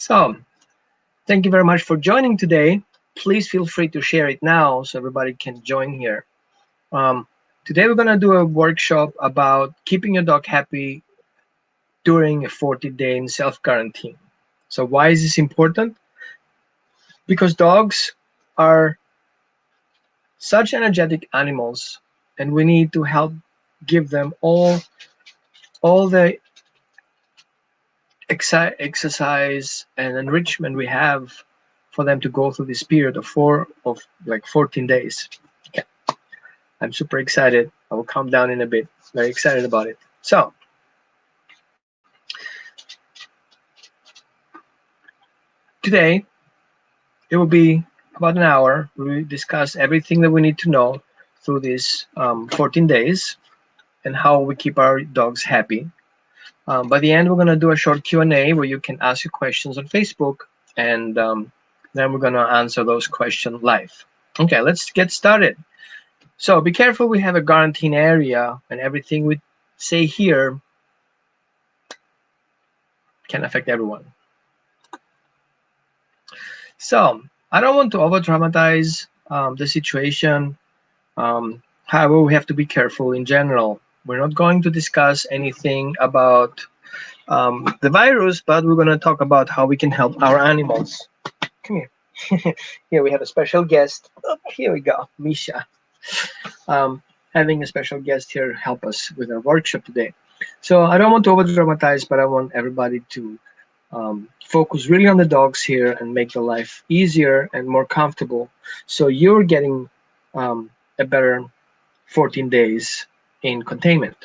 So, thank you very much for joining today. Please feel free to share it now so everybody can join here. Um, Today, we're going to do a workshop about keeping your dog happy during a 40-day self quarantine. So, why is this important? Because dogs are such energetic animals, and we need to help give them all the exercise and enrichment we have for them to go through this period of like 14 days. Yeah, I'm super excited. I will calm down in a bit. Very excited about it. So today it will be about an hour. We will discuss everything that we need to know through these 14 days and how we keep our dogs happy. By the end, we're going to do a short Q&A where you can ask your questions on Facebook, and then we're going to answer those questions live. Okay, let's get started. So be careful, we have a quarantine area, and everything we say here can affect everyone. So I don't want to over-dramatize the situation. However, we have to be careful in general. We're not going to discuss anything about the virus, but we're going to talk about how we can help our animals. Come here. Here we have a special guest. Oh, here we go, Misha. Having a special guest here help us with our workshop today. So I don't want to over dramatize, but I want everybody to focus really on the dogs here and make the life easier and more comfortable. So you're getting a better 14 days in containment.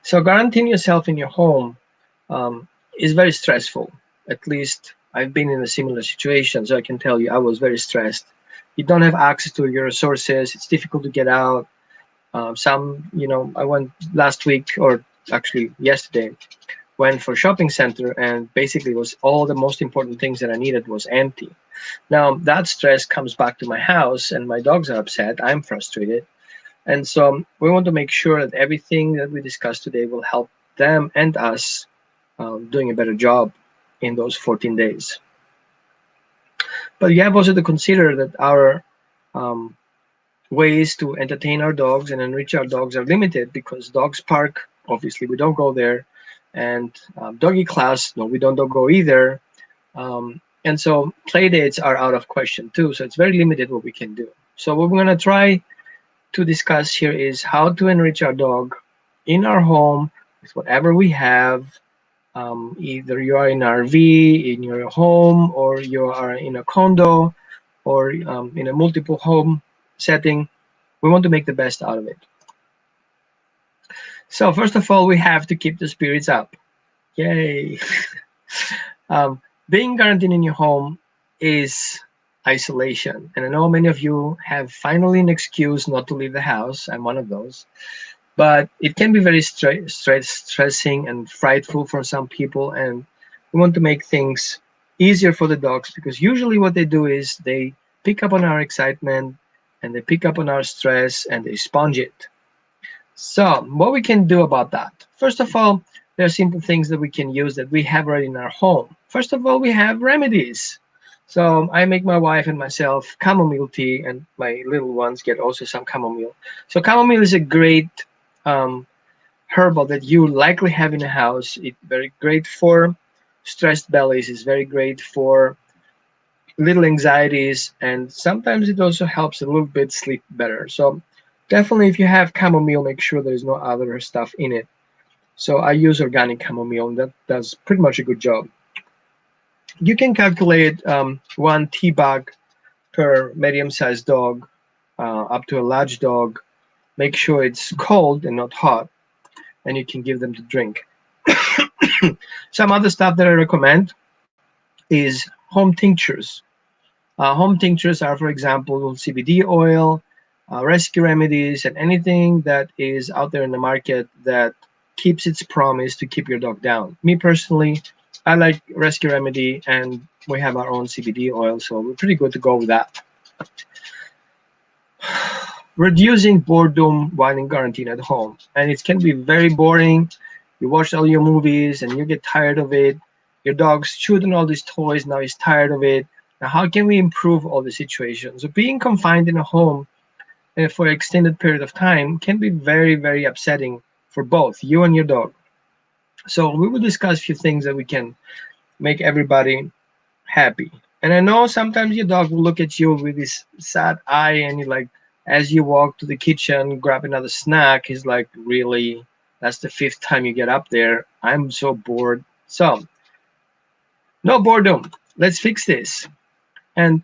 So quarantine yourself in your home is very stressful. At least I've been in a similar situation, so I can tell you I was very stressed. You don't have access to your resources. It's difficult to get out. I went last week, or actually yesterday, went for shopping center, and basically it was all the most important things that I needed was empty. Now that stress comes back to my house, and my dogs are upset. I'm frustrated. And so we want to make sure that everything that we discuss today will help them and us doing a better job in those 14 days. But you have also to consider that our ways to entertain our dogs and enrich our dogs are limited because dogs park, obviously we don't go there, and doggy class, no, we don't go either. And so play dates are out of question too, so it's very limited what we can do. So what we're going to try to discuss here is how to enrich our dog in our home with whatever we have. Either you are in an RV, in your home, or you are in a condo, or in a multiple home setting. We want to make the best out of it. So first of all, we have to keep the spirits up. Yay! Being quarantined in your home is isolation, and I know many of you have finally an excuse not to leave the house. I'm one of those. But it can be very stressing and frightful for some people, and we want to make things easier for the dogs because usually what they do is they pick up on our excitement and they pick up on our stress and they sponge it. So what we can do about that? First of all, there are simple things that we can use that we have already in our home. First of all, we have remedies. So I make my wife and myself chamomile tea, and my little ones get also some chamomile. So chamomile is a great herbal that you likely have in the house. It's very great for stressed bellies. It's very great for little anxieties, and sometimes it also helps a little bit sleep better. So definitely, if you have chamomile, make sure there's no other stuff in it. So I use organic chamomile, and that does pretty much a good job. You can calculate 1 tea bag per medium-sized dog up to a large dog. Make sure it's cold and not hot, and you can give them to drink. Some other stuff that I recommend is home tinctures. Home tinctures are, for example, CBD oil, rescue remedies, and anything that is out there in the market that keeps its promise to keep your dog down. Me personally, I like rescue remedy, and we have our own CBD oil, so we're pretty good to go with that. Reducing boredom while in quarantine at home, and it can be very boring. You watch all your movies and you get tired of it. Your dog's chewed on all these toys, now he's tired of it. Now, how can we improve all the situation? So being confined in a home for an extended period of time can be very, very upsetting for both you and your dog. So we will discuss a few things that we can make everybody happy. And I know sometimes your dog will look at you with this sad eye, and you like, as you walk to the kitchen, grab another snack, he's like, really? That's the fifth time you get up there. I'm so bored. So, no boredom. Let's fix this. And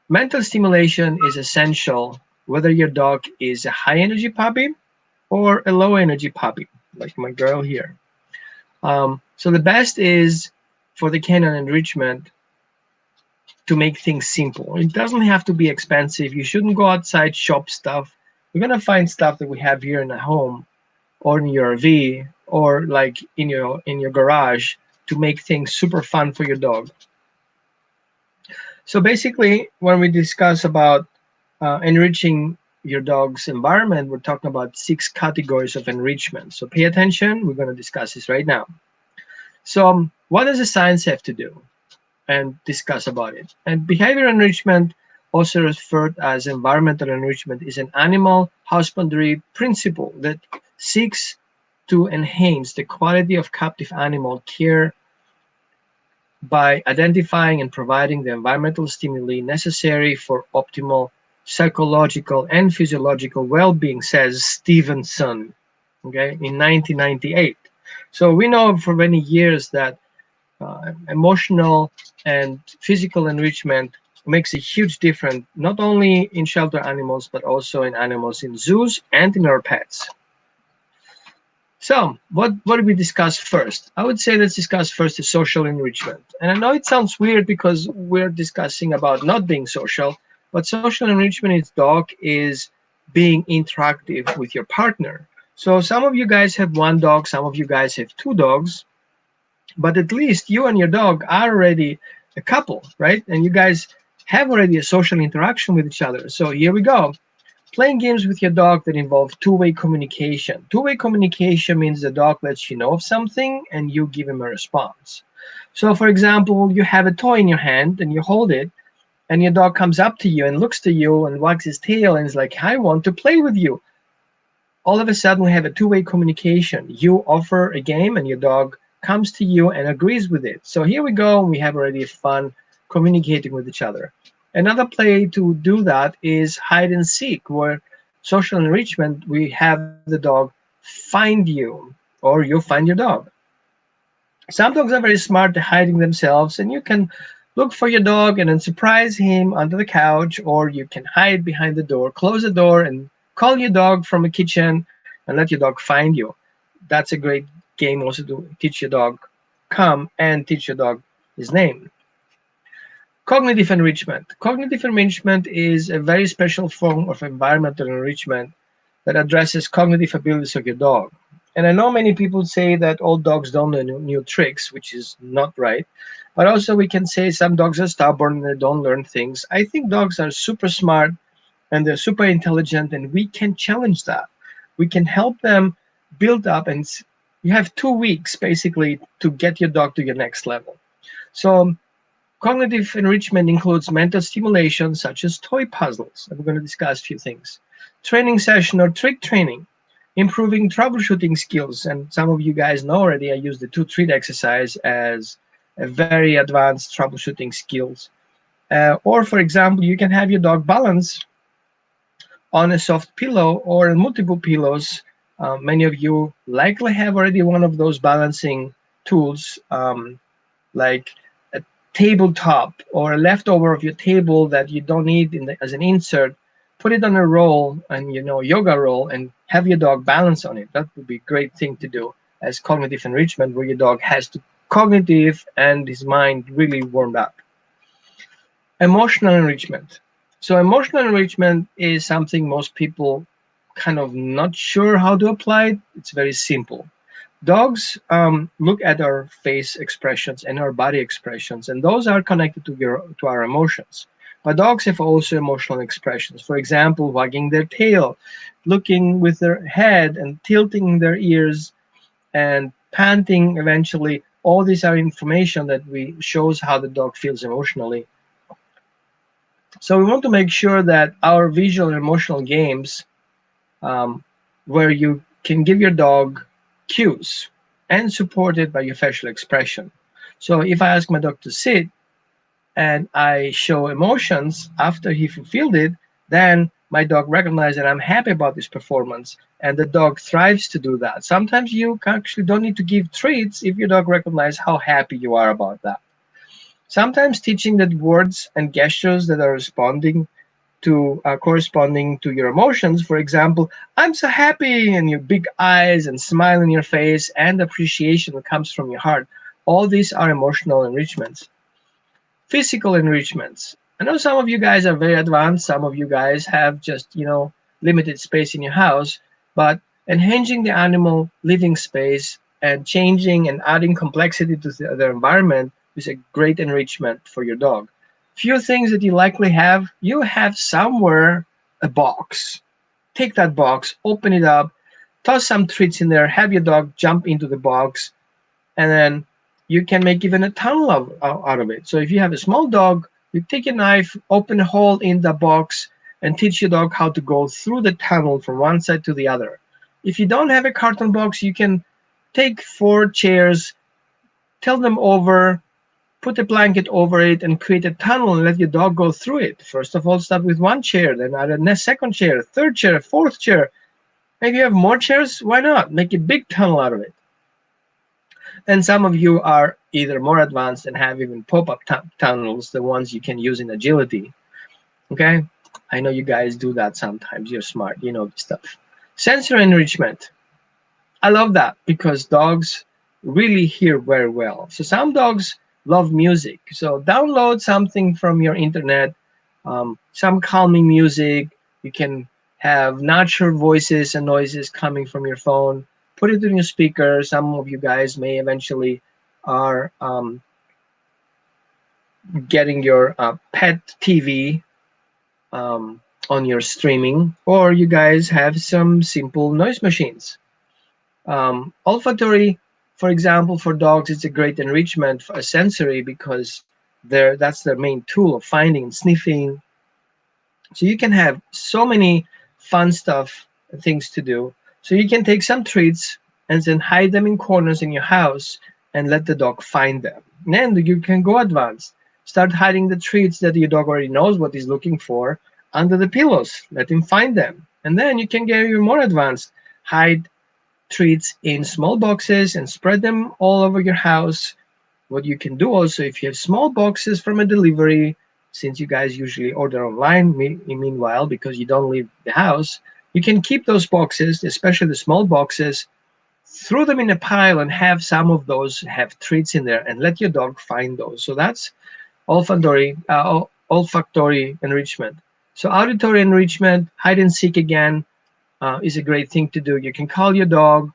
mental stimulation is essential whether your dog is a high energy puppy or a low energy puppy, like my girl here. So, the best is for the canine enrichment to make things simple. It doesn't have to be expensive. You shouldn't go outside shop stuff. You're gonna find stuff that we have here in the home or in your RV or like in your garage to make things super fun for your dog. So basically, when we discuss about enriching your dog's environment, we're talking about six categories of enrichment. So pay attention. We're going to discuss this right now. So what does the science have to do? And discuss about it. And behavior enrichment, also referred as environmental enrichment, is an animal husbandry principle that seeks to enhance the quality of captive animal care by identifying and providing the environmental stimuli necessary for optimal psychological and physiological well-being, says Stevenson, okay, in 1998. So we know for many years that emotional and physical enrichment makes a huge difference, not only in shelter animals, but also in animals in zoos and in our pets. So, what did we discuss first? I would say let's discuss first the social enrichment. And I know it sounds weird because we're discussing about not being social, but social enrichment is dog is being interactive with your partner. So some of you guys have one dog, some of you guys have two dogs, but at least you and your dog are already a couple, right? And you guys have already a social interaction with each other. So here we go. Playing games with your dog that involve two-way communication. Two-way communication means the dog lets you know of something and you give him a response. So, for example, you have a toy in your hand and you hold it, and your dog comes up to you and looks to you and wags his tail and is like, I want to play with you. All of a sudden, we have a two-way communication. You offer a game and your dog comes to you and agrees with it. So here we go. We have already fun communicating with each other. Another play to do that is hide and seek, where social enrichment, we have the dog find you or you find your dog. Some dogs are very smart at hiding themselves, and you can look for your dog and then surprise him under the couch, or you can hide behind the door, close the door, and call your dog from the kitchen and let your dog find you. That's a great game also to teach your dog come and teach your dog his name. Cognitive enrichment. Cognitive enrichment is a very special form of environmental enrichment that addresses cognitive abilities of your dog. And I know many people say that all dogs don't know new tricks, which is not right. But also, we can say some dogs are stubborn and they don't learn things. I think dogs are super smart and they're super intelligent, and we can challenge that. We can help them build up, and you have 2 weeks basically to get your dog to your next level. So, cognitive enrichment includes mental stimulation such as toy puzzles. I'm going to discuss a few things. Training session or trick training, improving troubleshooting skills. And some of you guys know already I use the two treat exercise as a very advanced troubleshooting skills. Or, for example, you can have your dog balance on a soft pillow or multiple pillows. Many of you likely have already one of those balancing tools, like a tabletop or a leftover of your table that you don't need as an insert. Put it on a roll and yoga roll and have your dog balance on it. That would be a great thing to do as cognitive enrichment, where your dog has to cognitive and his mind really warmed up. Emotional enrichment. So emotional enrichment is something most people kind of not sure how to apply it. It's very simple. Dogs look at our face expressions and our body expressions, and those are connected to our emotions. But dogs have also emotional expressions. For example, wagging their tail, looking with their head, and tilting their ears, and panting eventually. All these are information that we shows how the dog feels emotionally. So we want to make sure that our visual and emotional games, um, where you can give your dog cues and support it by your facial expression. So if I ask my dog to sit and I show emotions after he fulfilled it, then my dog recognizes that I'm happy about this performance, and the dog thrives to do that. Sometimes you actually don't need to give treats if your dog recognizes how happy you are about that. Sometimes teaching the words and gestures that are corresponding to your emotions. For example, I'm so happy, and your big eyes and smile in your face and appreciation that comes from your heart. All these are emotional enrichments. Physical enrichments. I know some of you guys are very advanced. Some of you guys have just, limited space in your house, but enhancing the animal living space and changing and adding complexity to the environment is a great enrichment for your dog. Few things that you likely have, you have somewhere a box. Take that box, open it up, toss some treats in there, have your dog jump into the box, and then you can make even a tunnel out of it. So if you have a small dog, you take a knife, open a hole in the box, and teach your dog how to go through the tunnel from one side to the other. If you don't have a carton box, you can take 4 chairs, tilt them over, put a blanket over it, and create a tunnel and let your dog go through it. First of all, start with 1 chair, then add a second chair, third chair, fourth chair. Maybe you have more chairs, why not? Make a big tunnel out of it. And some of you are either more advanced and have even pop-up tunnels, the ones you can use in agility. Okay? I know you guys do that sometimes. You're smart. You know this stuff. Sensory enrichment. I love that because dogs really hear very well. So some dogs love music. So download something from your internet, some calming music. You can have natural voices and noises coming from your phone. Put it in your speaker. Some of you guys may eventually are getting your pet TV on your streaming, or you guys have some simple noise machines. Olfactory, for example, for dogs, it's a great enrichment for a sensory because that's their main tool of finding and sniffing. So you can have so many fun stuff, things to do. So you can take some treats and then hide them in corners in your house and let the dog find them. And then you can go advanced. Start hiding the treats that your dog already knows what he's looking for under the pillows. Let him find them. And then you can get even more advanced. Hide treats in small boxes and spread them all over your house. What you can do also, if you have small boxes from a delivery, since you guys usually order online, meanwhile, because you don't leave the house, you can keep those boxes, especially the small boxes, throw them in a pile and have some of those have treats in there and let your dog find those. So that's olfactory enrichment. So auditory enrichment, hide and seek again, is a great thing to do. You can call your dog.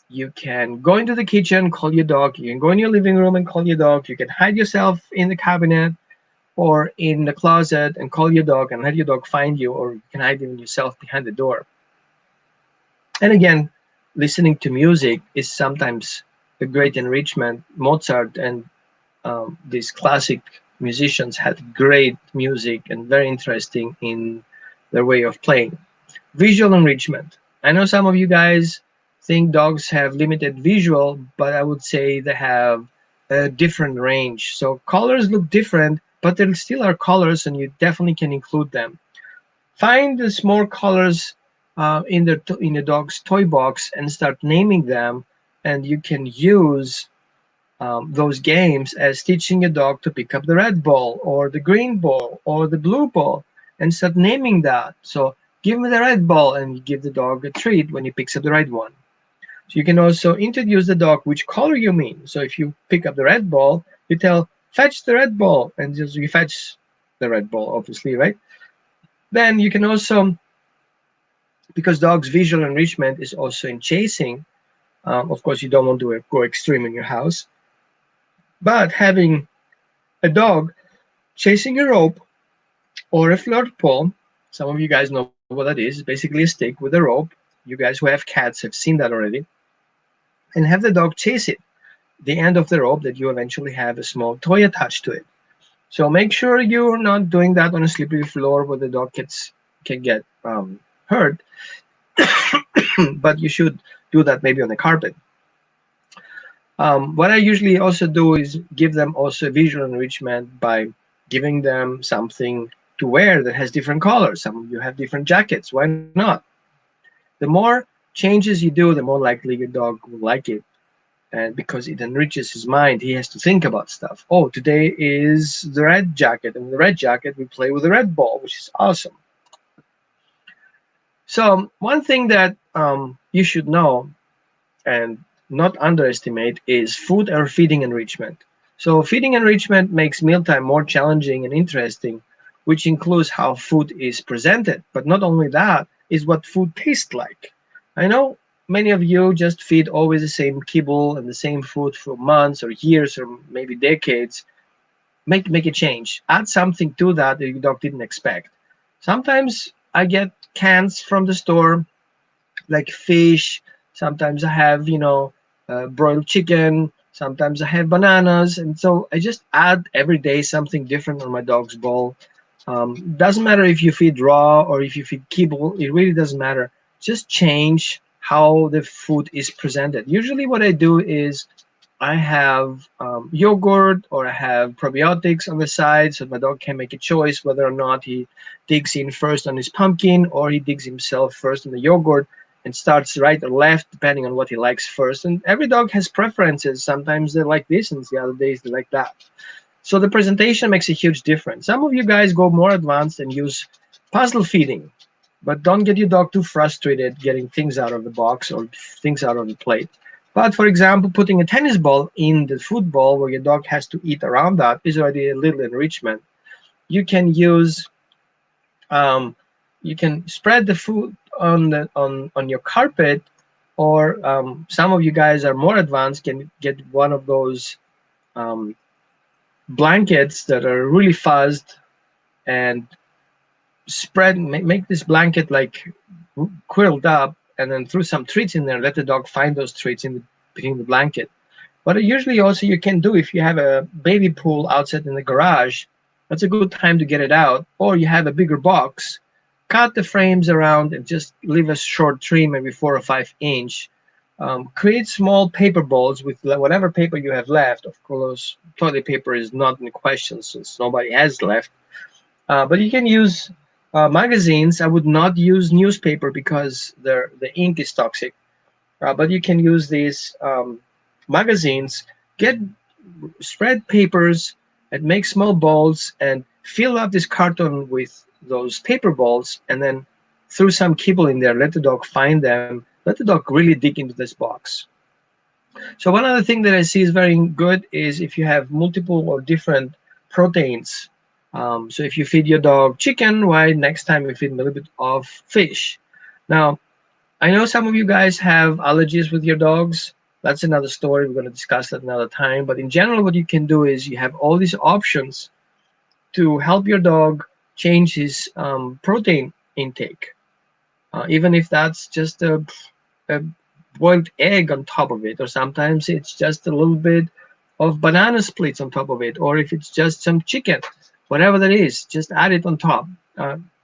You can go into the kitchen, call your dog. You can go in your living room and call your dog. You can hide yourself in the cabinet or in the closet and call your dog and let your dog find you, or you can hide even yourself behind the door. And again, listening to music is sometimes a great enrichment. Mozart and these classic musicians had great music and very interesting in their way of playing. Visual enrichment. I know some of you guys think dogs have limited visual, but I would say they have a different range. So colors look different, but they still are colors, and you definitely can include them. Find the small colors in the dog's toy box and start naming them, and you can use those games as teaching a dog to pick up the red ball or the green ball or the blue ball and start naming that. So give me the red ball and you give the dog a treat when he picks up the right one. So you can also introduce the dog which color you mean. So if you pick up the red ball, you tell fetch the red ball and just you fetch the red ball, obviously, right? Then you can also, because dogs visual enrichment is also in chasing, of course you don't want to go extreme in your house, but having a dog chasing a rope or a flirt pole. Some of you guys know what that is. It's basically a stick with a rope. You guys who have cats have seen that already. And have the dog chase it. the end of the rope that you eventually have a small toy attached to it. So make sure you're not doing that on a slippery floor where the dog can get hurt, but you should do that maybe on the carpet. What I usually also do is give them also visual enrichment by giving them something to wear that has different colors. Some of you have different jackets. Why not? The more changes you do, the more likely your dog will like it. And because it enriches his mind, he has to think about stuff. Oh, today is the red jacket, and with the red jacket, we play with the red ball, which is awesome. So, one thing that you should know and not underestimate is food or feeding enrichment. So, feeding enrichment makes mealtime more challenging and interesting, which includes how food is presented. But not only that, is what food tastes like. I know many of you just feed always the same kibble and the same food for months or years or maybe decades. Make a change. Add something to that that your dog didn't expect. Sometimes I get cans from the store like fish. Sometimes I have, broiled chicken. Sometimes I have bananas. And so I just add every day something different on my dog's bowl. Doesn't matter if you feed raw or if you feed kibble, it really doesn't matter. Just change how the food is presented. Usually, what I do is I have yogurt or I have probiotics on the side so my dog can make a choice whether or not he digs in first on his pumpkin or he digs himself first on the yogurt and starts right or left depending on what he likes first. And every dog has preferences. Sometimes they like this and the other days they like that. So the presentation makes a huge difference. Some of you guys go more advanced and use puzzle feeding, but don't get your dog too frustrated getting things out of the box or things out of the plate. But for example, putting a tennis ball in the food bowl where your dog has to eat around that is already a little enrichment. You can use, you can spread the food on your carpet, or some of you guys are more advanced can get one of those um, blankets that are really fuzzed and make this blanket like curled up and then throw some treats in there, let the dog find those treats between the blanket. But usually also you can do if you have a baby pool outside in the garage, that's a good time to get it out. Or you have a bigger box, cut the frames around and just leave a short trim, maybe 4 or 5 inch. Create small paper balls with whatever paper you have left. Of course, toilet paper is not in question since nobody has left. But you can use magazines. I would not use newspaper because the ink is toxic. But you can use these magazines. Get spread papers and make small balls and fill up this carton with those paper balls and then throw some kibble in there. Let the dog find them. Let the dog really dig into this box. So one other thing that I see is very good is if you have multiple or different proteins. So if you feed your dog chicken, why next time you feed him a little bit of fish. Now, I know some of you guys have allergies with your dogs. That's another story. We're going to discuss that another time. But in general, what you can do is you have all these options to help your dog change his protein intake, even if that's just a boiled egg on top of it, or sometimes it's just a little bit of banana splits on top of it, or if it's just some chicken, whatever that is, just add it on top.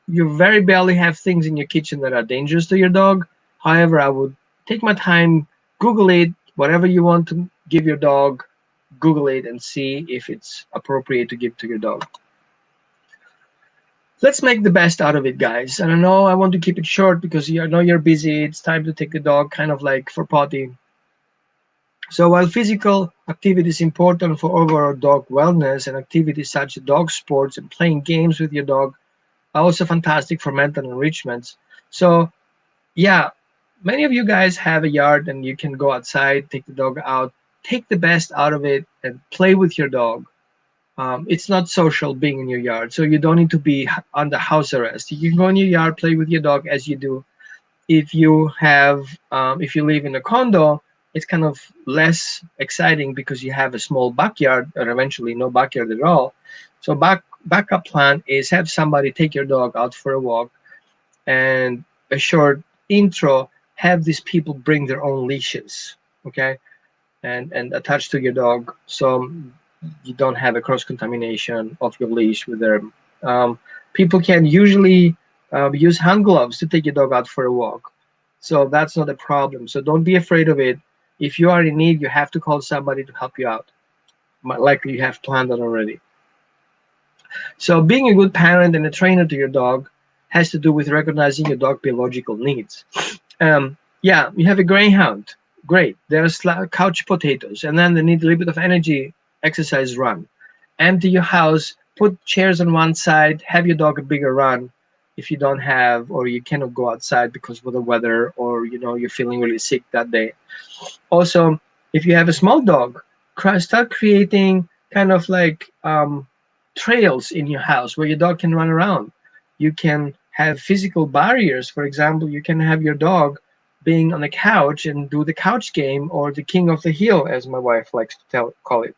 You very barely have things in your kitchen that are dangerous to your dog. However, I would take my time, Google it, whatever you want to give your dog, Google it and see if it's appropriate to give to your dog. Let's make the best out of it, guys. And I know I want to keep it short because I know you're busy. It's time to take the dog kind of like for potty. So while physical activity is important for overall dog wellness and activities such as dog sports and playing games with your dog are also fantastic for mental enrichments. So yeah, many of you guys have a yard and you can go outside, take the dog out, take the best out of it and play with your dog. It's not social being in your yard, so you don't need to be under house arrest. You can go in your yard, play with your dog as you do. If you live in a condo, it's kind of less exciting because you have a small backyard or eventually no backyard at all. So backup plan is have somebody take your dog out for a walk and a short intro. Have these people bring their own leashes, okay? and attached to your dog, so you don't have a cross contamination of your leash with them. Um, People can usually use hand gloves to take your dog out for a walk, so that's not a problem. So don't be afraid of it. If you are in need, you have to call somebody to help you out. Likely you have planned that already. So being a good parent and a trainer to your dog has to do with recognizing your dog biological needs. Yeah, you have a greyhound. Great. They're couch potatoes, and then they need a little bit of energy, exercise, run. Empty your house, put chairs on one side, have your dog a bigger run if you don't have or you cannot go outside because of the weather, or you're feeling really sick that day. Also, if you have a small dog, start creating kind of like trails in your house where your dog can run around. You can have physical barriers. For example, you can have your dog being on the couch and do the couch game, or the king of the hill, as my wife likes to call it.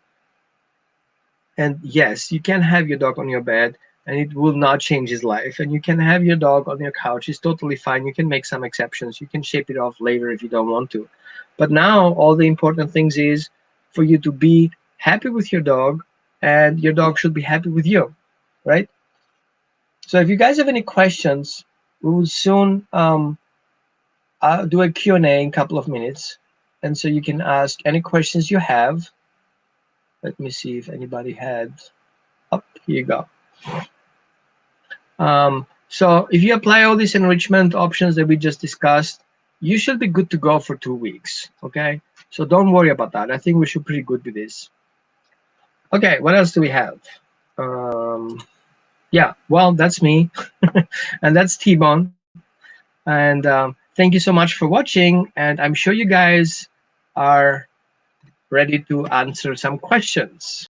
And yes, you can have your dog on your bed and it will not change his life. And you can have your dog on your couch. It's totally fine. You can make some exceptions. You can shape it off later if you don't want to. But now all the important things is for you to be happy with your dog, and your dog should be happy with you, right? So if you guys have any questions, we will soon do a Q&A in a couple of minutes. And so you can ask any questions you have. Let me see if anybody had. Up, here you go. So if you apply all these enrichment options that we just discussed, you should be good to go for 2 weeks. Okay, so don't worry about that. I think we should be pretty good with this. Okay, what else do we have? Yeah, well, that's me, and that's T-Bone. And thank you so much for watching. And I'm sure you guys are ready to answer some questions.